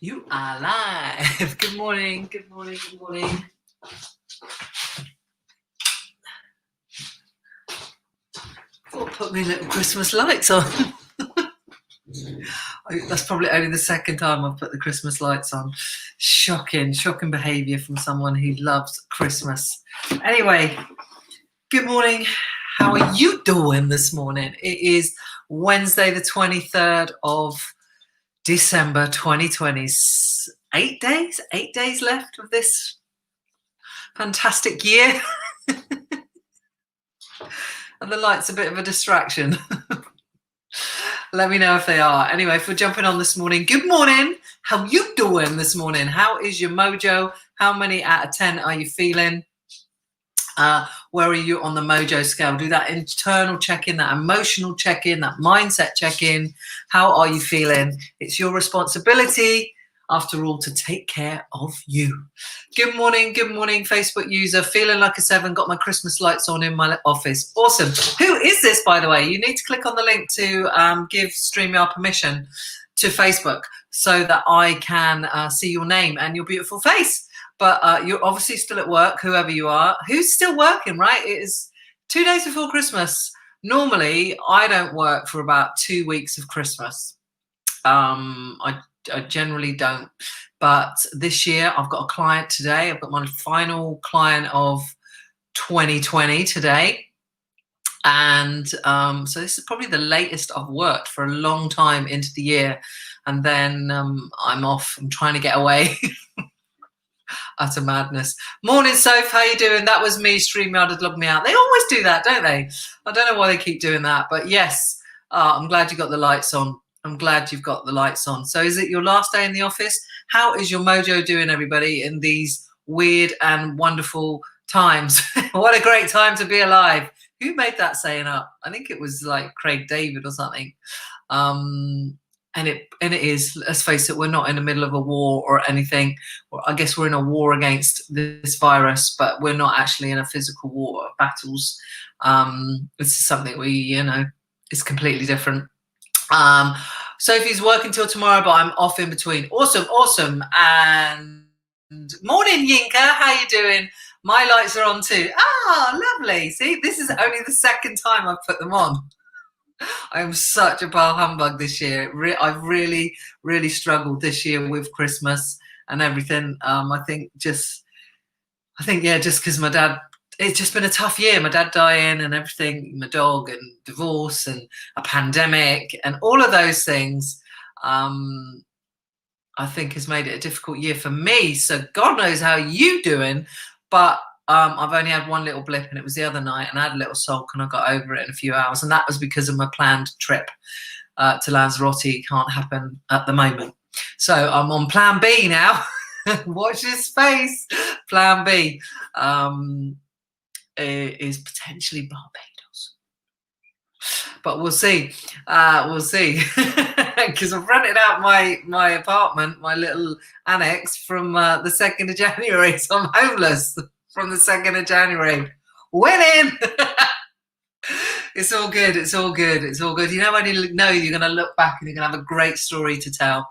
You are live. Good morning, good morning, good morning. I'll put me little Christmas lights on. That's probably only the second time I've put the Christmas lights on. Shocking behaviour from someone who loves Christmas. Anyway, good morning. How are you doing this morning? It is Wednesday, the 23rd of December 2020. 8 days left of this fantastic year. And the light's a bit of a distraction. Let me know if they are. Anyway, if we're jumping on this morning, good morning. How you doing this morning? How is your mojo? How many out of 10 are you feeling? Where are you on the mojo scale? Do that internal check-in, that emotional check-in, that mindset check-in. How are you feeling? It's your responsibility, after all, to take care of you. Good morning, Facebook user. Feeling like a 7, got my Christmas lights on in my office. Awesome. Who is this, by the way? You need to click on the link to give StreamYard permission to Facebook so that I can see your name and your beautiful face. But you're obviously still at work, whoever you are. Who's still working, right? It is 2 days before Christmas. Normally, I don't work for about 2 weeks of Christmas. I generally don't. But this year, I've got a client today. I've got my final client of 2020 today. And so this is probably the latest I've worked for a long time into the year. And then I'm off. I'm trying to get away. Utter madness. Morning, Soph. How you doing? That was me. StreamYard had logged me out. They always do that, don't they? I don't know why they keep doing that. But yes, I'm glad you got the lights on. I'm glad you've got the lights on. So is it your last day in the office? How is your mojo doing, everybody, in these weird and wonderful times? What a great time to be alive. Who made that saying up? I think it was like Craig David or something. And it is, let's face it, we're not in the middle of a war or anything. Well, I guess we're in a war against this virus, but we're not actually in a physical war of battles. This is something it's completely different. Sophie's working till tomorrow, but I'm off in between. Awesome. And morning, Yinka. How you doing? My lights are on too. Ah, lovely. See, this is only the second time I've put them on. I'm such a bar humbug this year. I've really struggled this year with Christmas and everything. I think just because my dad, it's just been a tough year. My dad dying and everything, my dog and divorce and a pandemic and all of those things, I think has made it a difficult year for me. So God knows how you doing, but I've only had one little blip, and it was the other night, and I had a little sulk, and I got over it in a few hours, and that was because of my planned trip to Lanzarote. Can't happen at the moment, so I'm on Plan B now. Watch this space. Plan B is potentially Barbados, but we'll see. Because I've rented out my apartment, my little annex, from the 2nd of January, so I'm homeless. From the 2nd of January. Winning! It's all good. You know when you know you're going to look back and you're going to have a great story to tell.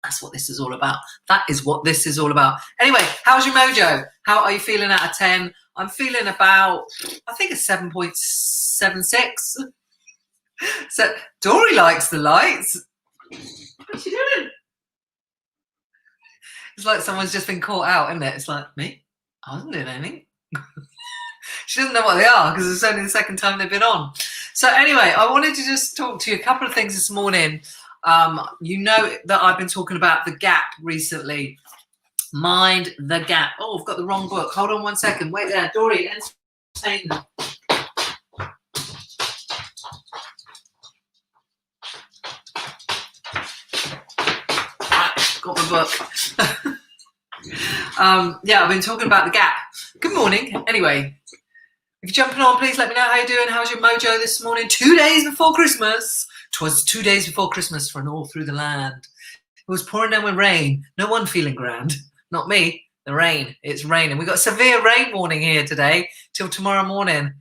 That's what this is all about. That is what this is all about. Anyway, how's your mojo? How are you feeling out of 10? I'm feeling about, I think, a 7.76. So Dory likes the lights. What's she doing? It's like someone's just been caught out, isn't it? It's like, me? I wasn't doing anything. She doesn't know what they are because it's only the second time they've been on. So anyway, I wanted to just talk to you a couple of things this morning. You know that I've been talking about the gap recently. Mind the gap. Oh, I've got the wrong book. Hold on 1 second. Wait there. Dory, entertain them. Got my book. I've been talking about the gap. Good morning. Anyway, if you're jumping on, please let me know how you're doing. How's your mojo this morning? 2 days before Christmas. 'Twas 2 days before Christmas for an all through the land. It was pouring down with rain. No one feeling grand. Not me. The rain. It's raining. We got a severe rain warning here today till tomorrow morning.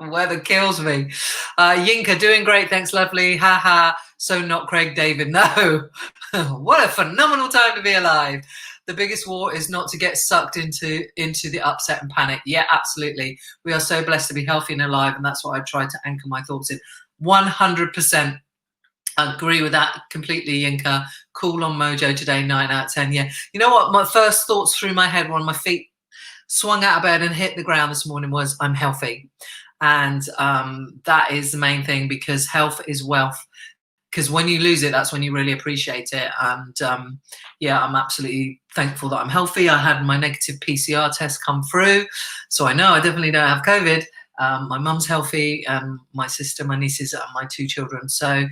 The weather kills me. Yinka, doing great. Thanks, lovely. Ha ha. So not Craig David. No. What a phenomenal time to be alive. The biggest war is not to get sucked into the upset and panic. Yeah, absolutely. We are so blessed to be healthy and alive, and that's what I try to anchor my thoughts in. 100%. I agree with that completely, Yinka. Cool on Mojo today, 9 out of 10. Yeah. You know what? My first thoughts through my head when my feet swung out of bed and hit the ground this morning was, I'm healthy. And that is the main thing, because health is wealth. Because when you lose it, that's when you really appreciate it. And yeah, I'm absolutely thankful that I'm healthy. I had my negative PCR test come through, so I know I definitely don't have COVID. My mum's healthy, and my sister, my nieces, and my 2 children. So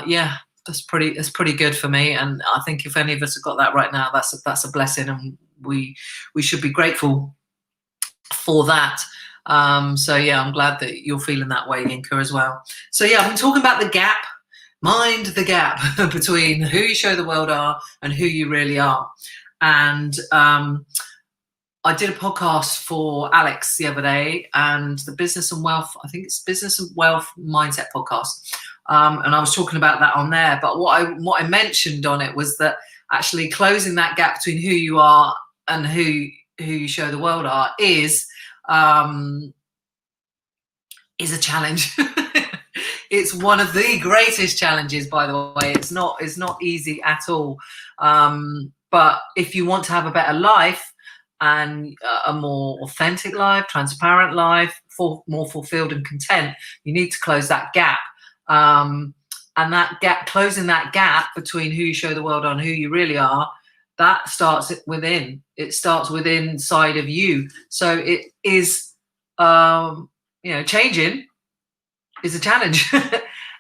yeah, that's pretty good for me. And I think if any of us have got that right now, that's a blessing, and we should be grateful for that. So yeah, I'm glad that you're feeling that way, Yinka, as well. So yeah, I've been talking about the gap. Mind the gap between who you show the world are and who you really are. And I did a podcast for Alex the other day, and the Business and Wealth, I think it's Business and Wealth Mindset podcast. And I was talking about that on there. But what I mentioned on it was that actually closing that gap between who you are and who you show the world are is a challenge. It's one of the greatest challenges, by the way. It's not easy at all. But if you want to have a better life and a more authentic life, transparent life, more fulfilled and content, you need to close that gap. And that gap, closing that gap between who you show the world and who you really are, that starts within. It starts within inside of you. So it is, changing is a challenge.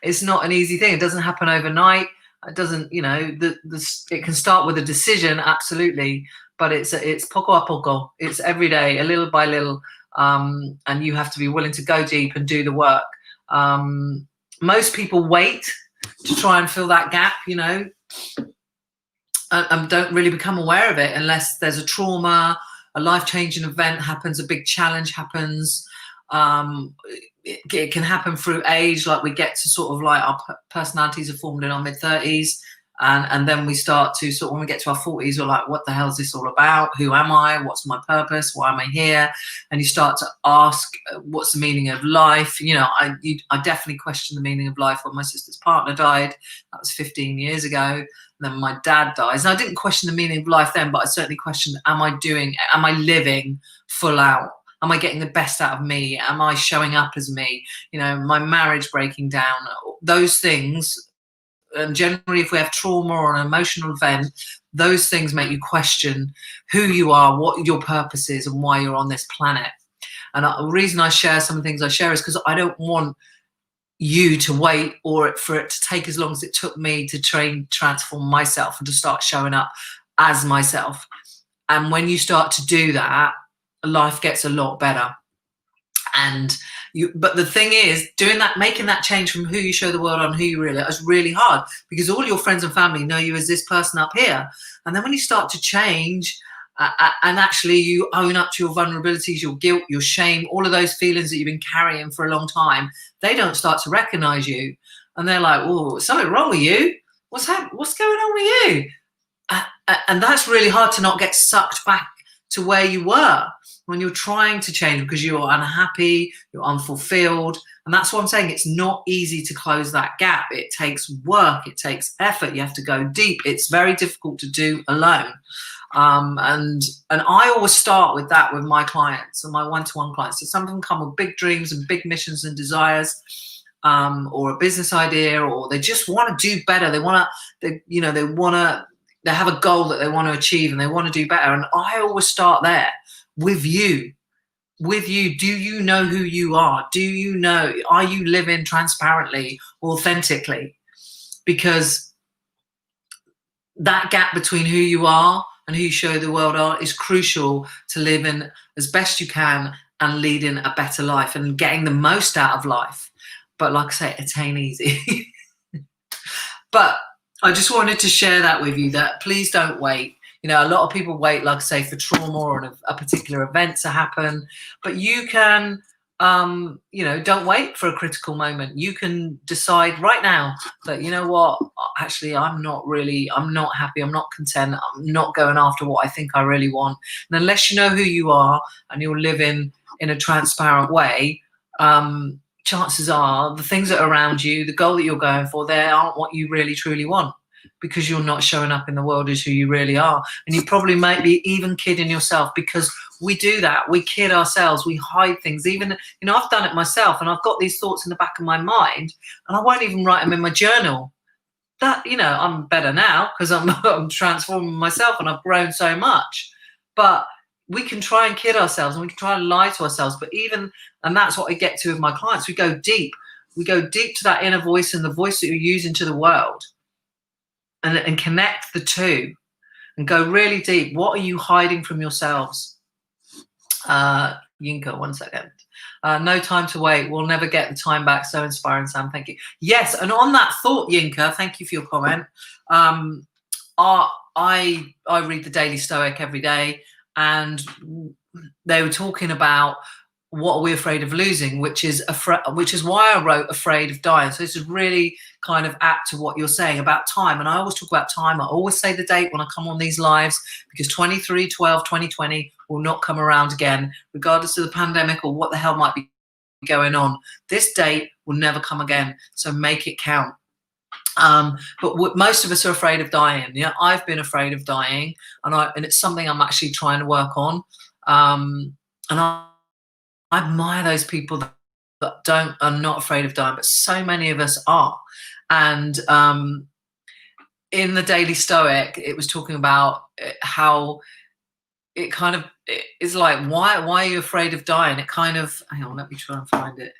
It's not an easy thing. It doesn't happen overnight. It doesn't, it can start with a decision, absolutely, but it's poco a poco. It's every day, a little by little, and you have to be willing to go deep and do the work. Most people wait to try and fill that gap, and don't really become aware of it unless there's a trauma, a life-changing event happens, a big challenge happens. It can happen through age, like we get to sort of like our personalities are formed in our mid-30s, and then we start to sort of, when we get to our 40s, we're like, what the hell is this all about? Who am I? What's my purpose? Why am I here? And you start to ask, what's the meaning of life? I definitely questioned the meaning of life when my sister's partner died. That was 15 years ago. And then my dad dies. And I didn't question the meaning of life then, but I certainly questioned, am I living full out? Am I getting the best out of me? Am I showing up as me? My marriage breaking down, those things. And generally, if we have trauma or an emotional event, those things make you question who you are, what your purpose is, and why you're on this planet. And the reason I share some of the things I share is because I don't want you to wait or for it to take as long as it took me to transform myself and to start showing up as myself. And when you start to do that, life gets a lot better. But the thing is, doing that, making that change from who you show the world on who you really are is really hard, because all your friends and family know you as this person up here. And then when you start to change and actually you own up to your vulnerabilities, your guilt, your shame, all of those feelings that you've been carrying for a long time, they don't start to recognize you. And they're like, oh, something wrong with you. What's going on with you? And that's really hard, to not get sucked back to where you were when you're trying to change because you're unhappy, you're unfulfilled. And that's what I'm saying. It's not easy to close that gap. It takes work. It takes effort. You have to go deep. It's very difficult to do alone. And I always start with that with my clients and my one-to-one clients. So some of them come with big dreams and big missions and desires, or a business idea, or they just want to do better. They have a goal that they want to achieve and they want to do better. And I always start there with you. Do you know who you are? Are you living transparently, authentically? Because that gap between who you are and who you show the world are is crucial to living as best you can and leading a better life and getting the most out of life. But like I say, it ain't easy. But I just wanted to share that with you, that please don't wait. A lot of people wait, like I say, for trauma or a particular event to happen. But you can you know, don't wait for a critical moment. You can decide right now that, you know what, actually, I'm not happy, I'm not content, I'm not going after what I think I really want. And unless you know who you are and you're living in a transparent way, chances are the things that are around you, the goal that you're going for, they aren't what you really truly want, because you're not showing up in the world as who you really are. And you probably might be even kidding yourself, because we do that. We kid ourselves. We hide things. Even, you know, I've done it myself, and I've got these thoughts in the back of my mind, and I won't even write them in my journal. That, you know, I'm better now because I'm transforming myself and I've grown so much. But we can try and kid ourselves and we can try and lie to ourselves. But even, and that's what I get to with my clients. We go deep. We go deep to that inner voice and the voice that you're using to the world, and connect the two and go really deep. What are you hiding from yourselves? Yinka, 1 second. No time to wait. We'll never get the time back. So inspiring, Sam. Thank you. Yes, and on that thought, Yinka, thank you for your comment. I read the Daily Stoic every day, and they were talking about what are we afraid of losing, which is why I wrote Afraid of Dying. So this is really kind of apt to what you're saying about time. And I always talk about time. I always say the date when I come on these lives, because 23/12/2020 will not come around again, regardless of the pandemic or what the hell might be going on. This date will never come again. So make it count. But most of us are afraid of dying. Yeah, I've been afraid of dying, and it's something I'm actually trying to work on. And I admire those people that are not afraid of dying, but so many of us are. And in the Daily Stoic, it was talking about how it kind of is like, why are you afraid of dying? It kind of, hang on, let me try and find it.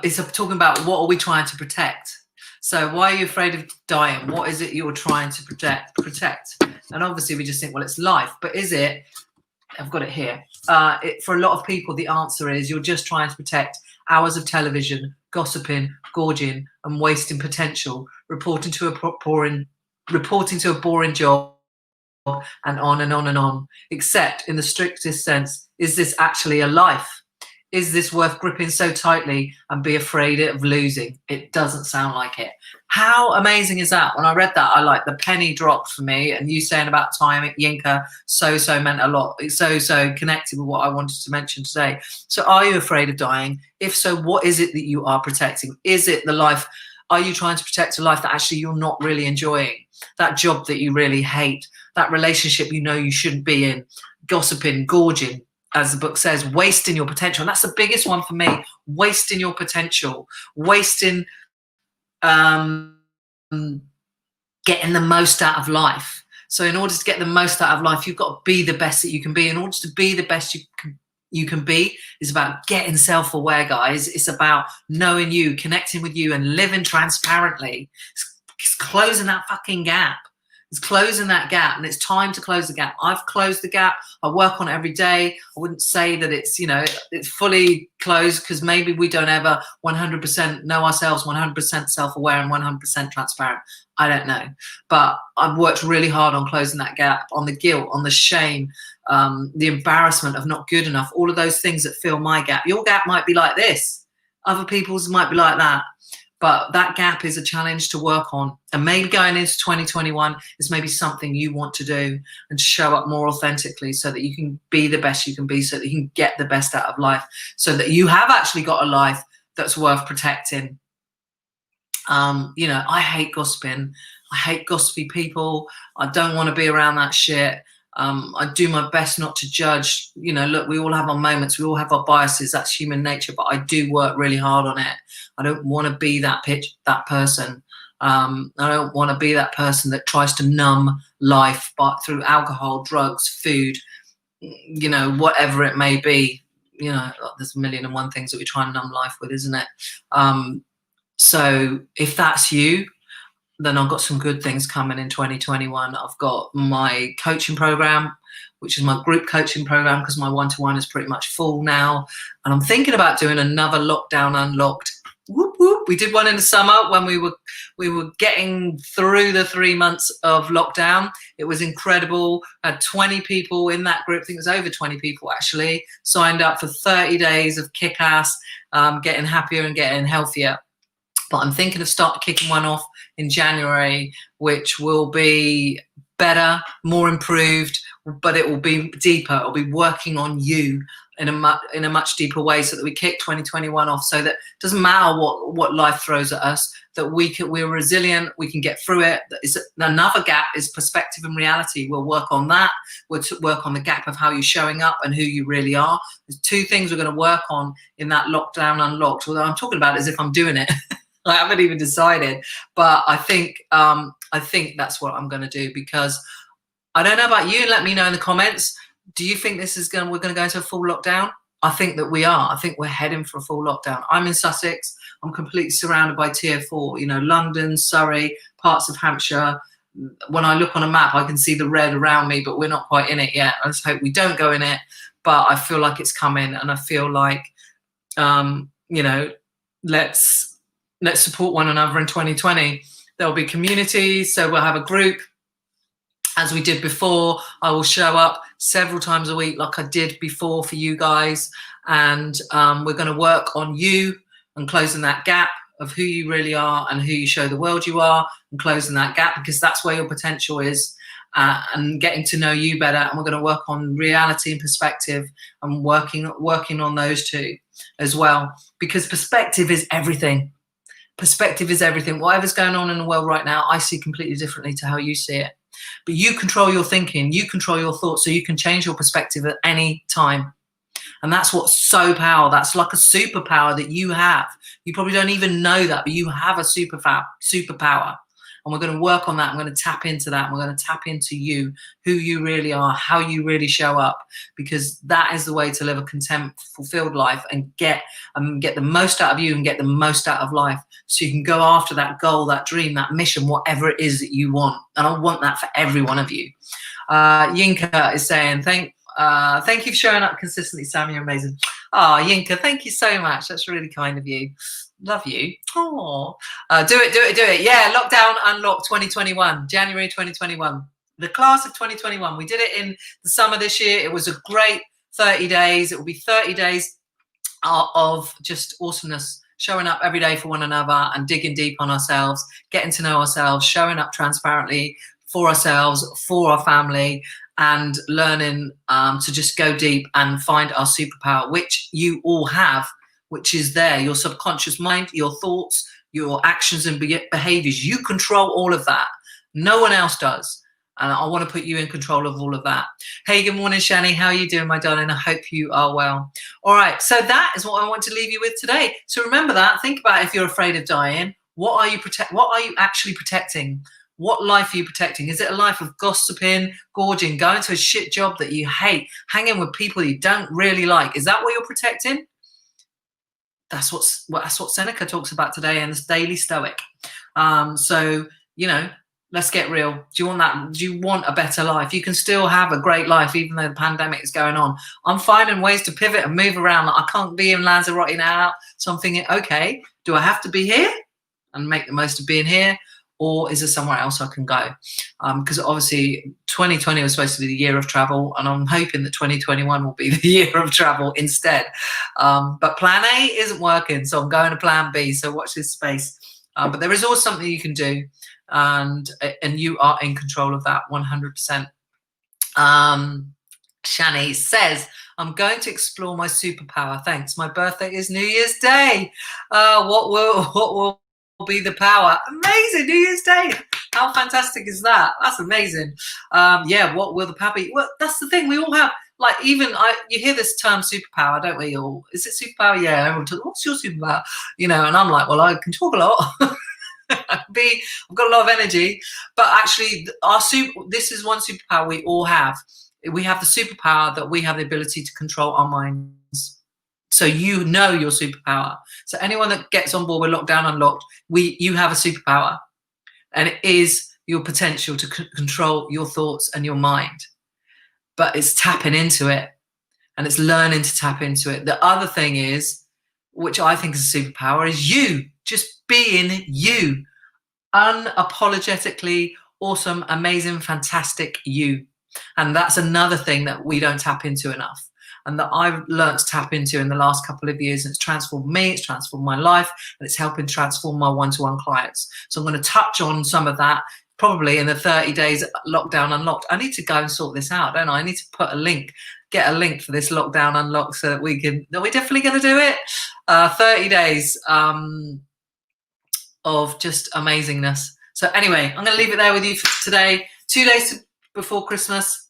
It's talking about what are we trying to protect. So why are you afraid of dying? What is it you're trying to protect? And obviously we just think, well, it's life, but is it? I've got it here. For a lot of people, the answer is you're just trying to protect hours of television, gossiping, gorging, and wasting potential, reporting to a boring job, and on and on and on. Except in the strictest sense, is this actually a life? Is this worth gripping so tightly and be afraid of losing? It doesn't sound like it. How amazing is that? When I read that, I like the penny dropped for me. And you saying about time, Yinka, so meant a lot. It's so connected with what I wanted to mention today. So are you afraid of dying? If so, what is it that you are protecting? Is it the life? Are you trying to protect a life that actually you're not really enjoying? That job that you really hate? That relationship you know you shouldn't be in? Gossiping, gorging, as the book says, wasting your potential. And that's the biggest one for me, wasting your potential, wasting getting the most out of life. So in order to get the most out of life, you've got to be the best that you can be. In order to be the best you can be is about getting self-aware, guys. It's about knowing you, connecting with you, and living transparently. It's closing that fucking gap. It's closing that gap, and it's time to close the gap. I've closed the gap. I work on it every day. I wouldn't say that it's, you know, it's fully closed, because maybe we don't ever 100% know ourselves, 100% self-aware and 100% transparent. I don't know. But I've worked really hard on closing that gap, on the guilt, on the shame, the embarrassment of not good enough, all of those things that fill my gap. Your gap might be like this. Other people's might be like that. But that gap is a challenge to work on. And maybe going into 2021 is maybe something you want to do, and to show up more authentically so that you can be the best you can be, so that you can get the best out of life, so that you have actually got a life that's worth protecting. You know, I hate gossiping. I hate gossipy people. I don't want to be around that shit. I do my best not to judge. You know, look, we all have our moments. We all have our biases. That's human nature. But I do work really hard on it. I don't want to be that person. I don't want to be that person that tries to numb life, but through alcohol, drugs, food, you know, whatever it may be. You know, there's a million and one things that we try and numb life with, isn't it? So if that's you, then I've got some good things coming in 2021. I've got my coaching program, which is my group coaching program, because my one-to-one is pretty much full now. And I'm thinking about doing another Lockdown Unlocked Whoop, whoop. We did one in the summer when we were getting through the 3 months of lockdown. It was incredible. I had 20 people in that group. I think it was over 20 people actually signed up for 30 days of kick-ass, getting happier and getting healthier. But I'm thinking of starting kicking one off in January, which will be better, more improved, but it will be deeper. It'll be working on you in a much deeper way, so that we kick 2021 off, so that it doesn't matter what life throws at us, that we're resilient, we can get through it. Another gap is perspective and reality. We'll work on that. We'll work on the gap of how you're showing up and who you really are. There's 2 things we're going to work on in that lockdown unlocked, although I'm talking about it as if I'm doing it. I haven't even decided, but I think that's what I'm going to do, because I don't know about you. Let me know in the comments. Do you think we're going to go into a full lockdown? I think that we are. I think we're heading for a full lockdown. I'm in Sussex. I'm completely surrounded by tier 4, London, Surrey, parts of Hampshire. When I look on a map, I can see the red around me, but we're not quite in it yet. I just hope we don't go in it, but I feel like it's coming, and I feel like, let's support one another in 2020. There'll be community, so we'll have a group. As we did before, I will show up several times a week like I did before for you guys. And we're going to work on you and closing that gap of who you really are and who you show the world you are, and closing that gap, because that's where your potential is, and getting to know you better. And we're going to work on reality and perspective, and working on those 2 as well, because perspective is everything. Perspective is everything. Whatever's going on in the world right now, I see completely differently to how you see it. But you control your thinking, you control your thoughts, so you can change your perspective at any time. And that's what's so powerful. That's like a superpower that you have. You probably don't even know that, but you have a superpower. And we're going to work on that. I'm going to tap into that. We're going to tap into you, who you really are, how you really show up, because that is the way to live a content fulfilled life, and get the most out of you and get the most out of life, so you can go after that goal, that dream, that mission, whatever it is that you want. And I want that for every one of you. Yinka is saying, thank you for showing up consistently, Sam. You're amazing. Oh, Yinka, thank you so much. That's really kind of you. Love you. Oh, do it. Yeah, lockdown unlocked 2021, January 2021. The class of 2021. We did it in the summer this year. It was a great 30 days. It will be 30 days of just awesomeness, showing up every day for one another and digging deep on ourselves, getting to know ourselves, showing up transparently for ourselves, for our family, and learning to just go deep and find our superpower, which you all have, which is there, your subconscious mind, your thoughts, your actions and behaviors. You control all of that. No one else does. And I want to put you in control of all of that. Hey, good morning, Shani. How are you doing, my darling? I hope you are well. All right, so that is what I want to leave you with today. So remember that. Think about, if you're afraid of dying, what are you actually protecting? What life are you protecting? Is it a life of gossiping, gorging, going to a shit job that you hate, hanging with people you don't really like? Is that what you're protecting? That's what Seneca talks about today in this Daily Stoic. So, let's get real. Do you want that? Do you want a better life? You can still have a great life even though the pandemic is going on. I'm finding ways to pivot and move around. Like, I can't be in Lanzarote now. So I'm thinking, okay, do I have to be here and make the most of being here? Or is there somewhere else I can go? Because obviously 2020 was supposed to be the year of travel, and I'm hoping that 2021 will be the year of travel instead. But plan A isn't working, so I'm going to plan B. So watch this space. But there is always something you can do, and you are in control of that 100%. Shani says, I'm going to explore my superpower. Thanks. My birthday is New Year's Day. What will be the power? Amazing. New Year's Day. How fantastic is that? That's amazing. Yeah, what will the power be? Well, that's the thing. We all have, like, you hear this term superpower, don't we? Or is it superpower? Yeah, everyone talks, what's your superpower? And I'm like, well, I can talk a lot. I've got a lot of energy, but actually this is one superpower we all have. We have the superpower that we have the ability to control our minds. So your superpower. So anyone that gets on board with Lockdown Unlocked, you have a superpower, and it is your potential to control your thoughts and your mind. But it's tapping into it, and it's learning to tap into it. The other thing is, which I think is a superpower, is you. Just being you. Unapologetically awesome, amazing, fantastic you. And that's another thing that we don't tap into enough, and that I've learned to tap into in the last couple of years. And it's transformed me, it's transformed my life, and it's helping transform my one-to-one clients. So I'm going to touch on some of that probably in the 30 days lockdown unlocked. I need to go and sort this out, don't I? I need to put a link, get a link for this lockdown unlocked so that we can, are we definitely going to do it? 30 days of just amazingness. So anyway, I'm going to leave it there with you for today. 2 days before Christmas.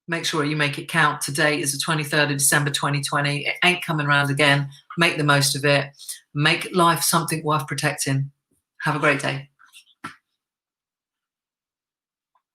Make sure you make it count. Today is the 23rd of December 2020. It ain't coming around again. Make the most of it. Make life something worth protecting. Have a great day.